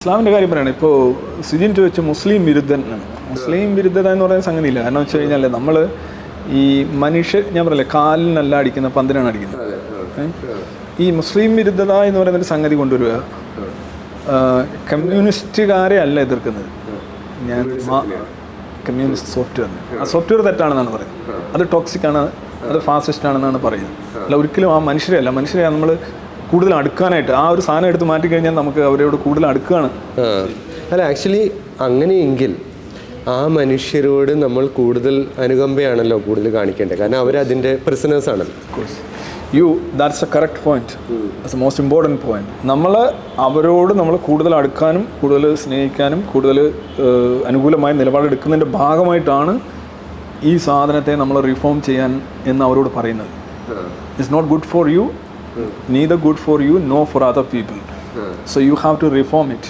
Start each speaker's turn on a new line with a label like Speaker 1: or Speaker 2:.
Speaker 1: ഇസ്ലാമിൻ്റെ കാര്യം പറയുകയാണ്. ഇപ്പോൾ സുജിൻ ചോദിച്ച മുസ്ലിം വിരുദ്ധൻ ആണ്. മുസ്ലിം വിരുദ്ധത എന്ന് പറയുന്ന സംഗതിയില്ല. കാരണം വെച്ച് കഴിഞ്ഞാൽ നമ്മൾ ഈ ഞാൻ പറയല്ലേ കാലിനല്ല അടിക്കുന്ന പന്തിനാണ് അടിക്കുന്നത്. ഈ മുസ്ലിം വിരുദ്ധത എന്ന് പറയുന്നൊരു സംഗതി കൊണ്ടുവരിക കമ്മ്യൂണിസ്റ്റുകാരെ അല്ല എതിർക്കുന്നത്. ഞാൻ കമ്മ്യൂണിസ്റ്റ് സോഫ്റ്റ്വെയർ ആ സോഫ്റ്റ്വെയർ തെറ്റാണെന്നാണ് പറയുന്നത്. അത് ടോക്സിക് ആണ്, അത് ഫാസിസ്റ്റ് ആണെന്നാണ് പറയുന്നത്. അല്ല, ഒരിക്കലും ആ മനുഷ്യരെ നമ്മൾ കൂടുതൽ അടുക്കാനായിട്ട് ആ ഒരു സാധനം എടുത്ത് മാറ്റി കഴിഞ്ഞാൽ നമുക്ക് അവരോട് കൂടുതൽ അടുക്കുകയാണ്.
Speaker 2: അല്ല, ആക്ച്വലി അങ്ങനെയെങ്കിൽ ആ മനുഷ്യരോട് നമ്മൾ കൂടുതൽ അനുകമ്പയാണല്ലോ കൂടുതൽ കാണിക്കേണ്ടത്. കാരണം അവരതിൻ്റെ പ്രിസണേഴ്സ് ആണല്ലോ.
Speaker 1: That's A correct point. That's A most important point. അവരോട് നമ്മൾ കൂടുതൽ അടുക്കാനും കൂടുതൽ സ്നേഹിക്കാനും കൂടുതൽ അനുകൂലമായ നിലപാടെടുക്കുന്നതിൻ്റെ ഭാഗമായിട്ടാണ് ഈ സാധനത്തെ നമ്മൾ റിഫോം ചെയ്യാൻ എന്ന് അവരോട് പറയുന്നത്. It's not good for you, neither good for you nor for other people. So you have to reform it.